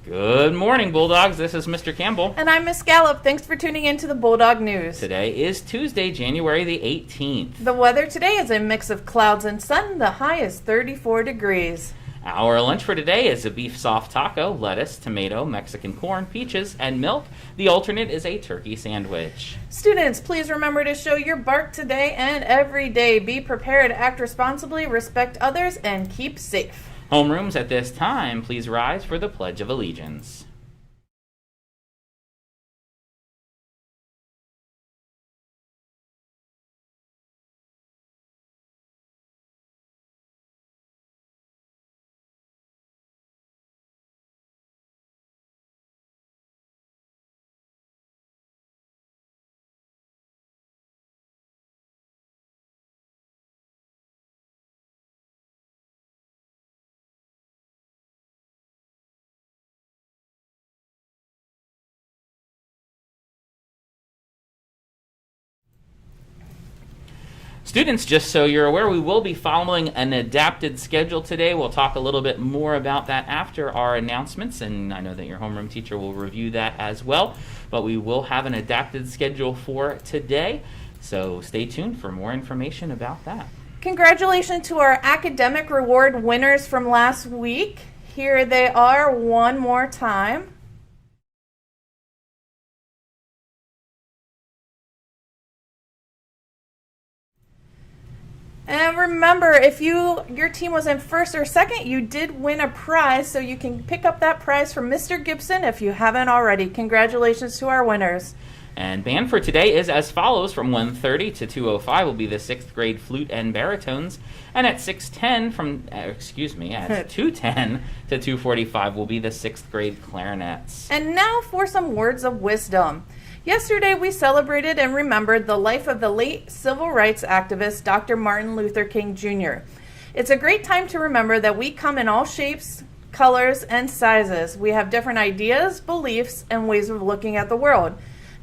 Good morning, Bulldogs. This is Mr. Campbell. And I'm Miss Gallup. Thanks for tuning in to the Bulldog News. Today is Tuesday, January the 18th. The weather today is a mix of clouds and sun. The high is 34 degrees. Our lunch for today is a beef soft taco, lettuce, tomato, Mexican corn, peaches, and milk. The alternate is a turkey sandwich. Students, please remember to show your bark today and every day. Be prepared, act responsibly, respect others, and keep safe. Homerooms at this time, please rise for the Pledge of Allegiance. Students, just so you're aware, we will be following an adapted schedule today. We'll talk a little bit more about that after our announcements, and I know that your homeroom teacher will review that as well, but we will have an adapted schedule for today, so stay tuned for more information about that. Congratulations to our academic reward winners from last week. Here they are one more time. And remember, if your team was in first or second, you did win a prize, so you can pick up that prize from Mr. Gibson if you haven't already. Congratulations to our winners. And band for today is as follows. From 1:30 to 2:05 will be the 6th grade flute and baritones, and at 2:10 to 2:45 will be the 6th grade clarinets. And now for some words of wisdom. Yesterday, we celebrated and remembered the life of the late civil rights activist, Dr. Martin Luther King Jr. It's a great time to remember that we come in all shapes, colors, and sizes. We have different ideas, beliefs, and ways of looking at the world.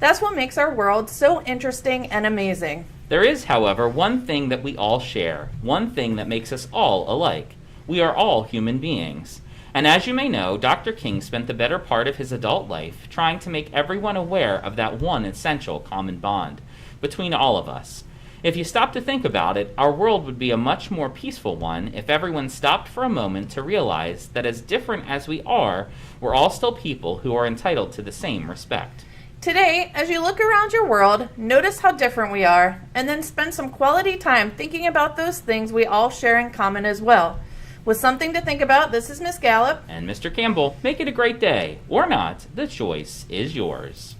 That's what makes our world so interesting and amazing. There is, however, one thing that we all share, one thing that makes us all alike. We are all human beings. And as you may know, Dr. King spent the better part of his adult life trying to make everyone aware of that one essential common bond between all of us. If you stop to think about it, our world would be a much more peaceful one if everyone stopped for a moment to realize that as different as we are, we're all still people who are entitled to the same respect. Today, as you look around your world, notice how different we are, and then spend some quality time thinking about those things we all share in common as well. With something to think about, this is Miss Gallup. And Mr. Campbell. Make it a great day. Or not. The choice is yours.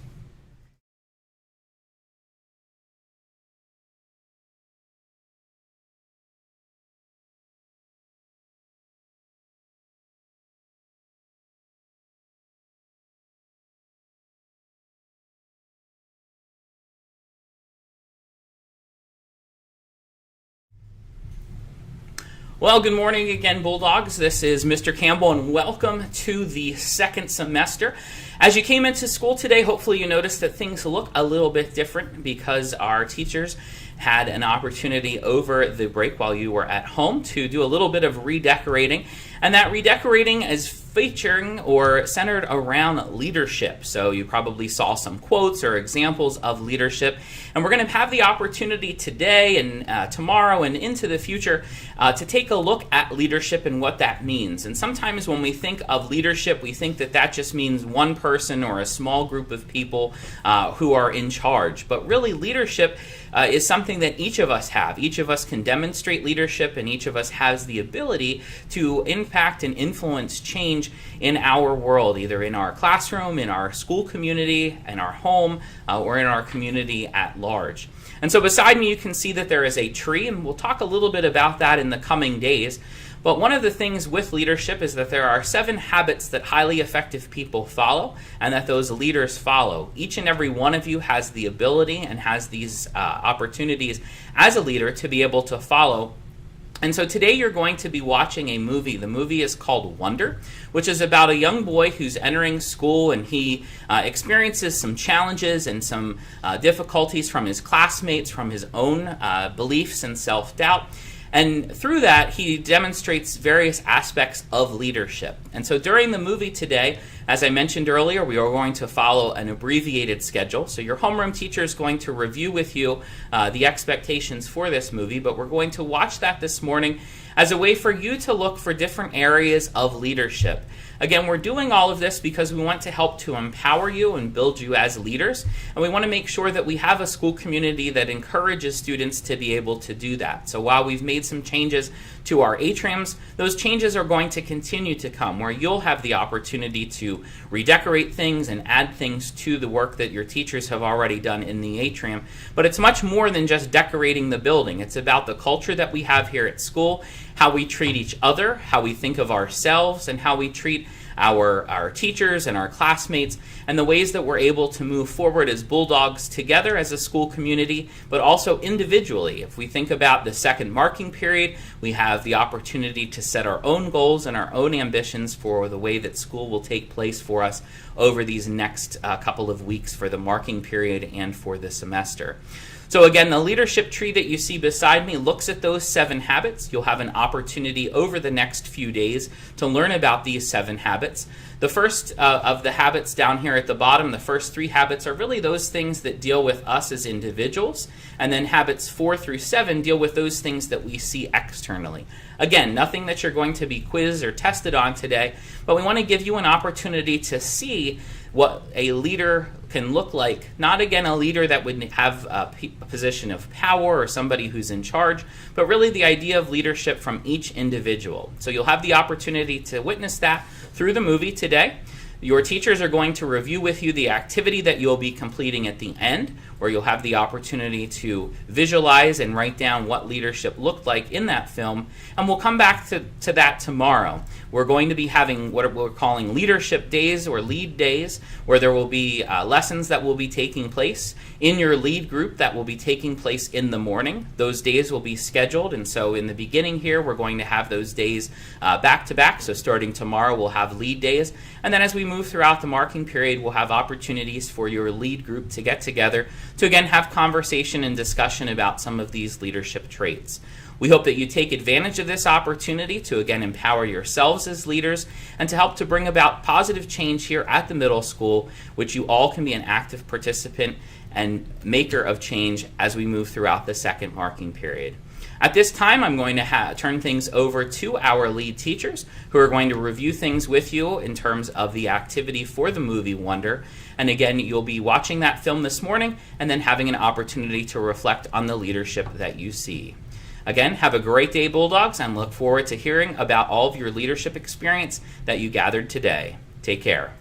Well, good morning again, Bulldogs. This is Mr. Campbell, and welcome to the second semester. As you came into school today, hopefully you noticed that things look a little bit different because our teachers had an opportunity over the break while you were at home to do a little bit of redecorating. And that redecorating is featuring or centered around leadership. So you probably saw some quotes or examples of leadership. And we're going to have the opportunity today and tomorrow and into the future to take a look at leadership and what that means. And sometimes when we think of leadership, we think that that just means one person or a small group of people who are in charge. But really, leadership is something that each of us have. Each of us can demonstrate leadership, and each of us has the ability to impact and influence change in our world, either in our classroom, in our school community, in our home, or in our community at large. And so beside me you can see that there is a tree, and we'll talk a little bit about that in the coming days. But one of the things with leadership is that there are 7 habits that highly effective people follow and that those leaders follow. Each and every one of you has the ability and has these opportunities as a leader to be able to follow. And so today you're going to be watching a movie. The movie is called Wonder, which is about a young boy who's entering school, and he experiences some challenges and some difficulties from his classmates, from his own beliefs and self-doubt. And through that, he demonstrates various aspects of leadership. And so during the movie today, as I mentioned earlier, we are going to follow an abbreviated schedule. So your homeroom teacher is going to review with you the expectations for this movie, but we're going to watch that this morning as a way for you to look for different areas of leadership. Again, we're doing all of this because we want to help to empower you and build you as leaders, and we want to make sure that we have a school community that encourages students to be able to do that. So while we've made some changes to our atriums, those changes are going to continue to come, where you'll have the opportunity to redecorate things and add things to the work that your teachers have already done in the atrium. But it's much more than just decorating the building. It's about the culture that we have here at school, how we treat each other, how we think of ourselves, and how we treat our teachers and our classmates, and the ways that we're able to move forward as Bulldogs together as a school community, but also individually. If we think about the second marking period, we have the opportunity to set our own goals and our own ambitions for the way that school will take place for us over these next couple of weeks for the marking period and for the semester. So again, the leadership tree that you see beside me looks at those 7 habits. You'll have an opportunity over the next few days to learn about these 7 habits. The first of the habits down here at the bottom, the first 3 habits, are really those things that deal with us as individuals. And then habits 4 through 7 deal with those things that we see externally. Again, nothing that you're going to be quizzed or tested on today, but we want to give you an opportunity to see what a leader can look like. Not, again, a leader that would have a position of power or somebody who's in charge, but really the idea of leadership from each individual. So you'll have the opportunity to witness that through the movie today. Your teachers are going to review with you the activity that you'll be completing at the end, where you'll have the opportunity to visualize and write down what leadership looked like in that film. And we'll come back to that tomorrow. We're going to be having what we're calling leadership days or lead days, where there will be lessons that will be taking place in your lead group that will be taking place in the morning. Those days will be scheduled, and so in the beginning here, we're going to have those days back to back. So starting tomorrow, we'll have lead days. And then as we move throughout the marking period, we'll have opportunities for your lead group to get together to again have conversation and discussion about some of these leadership traits. We hope that you take advantage of this opportunity to again empower yourselves as leaders and to help to bring about positive change here at the middle school, which you all can be an active participant and maker of change as we move throughout the second marking period. At this time, I'm going to turn things over to our lead teachers who are going to review things with you in terms of the activity for the movie Wonder. And again, you'll be watching that film this morning and then having an opportunity to reflect on the leadership that you see. Again, have a great day, Bulldogs, and look forward to hearing about all of your leadership experience that you gathered today. Take care.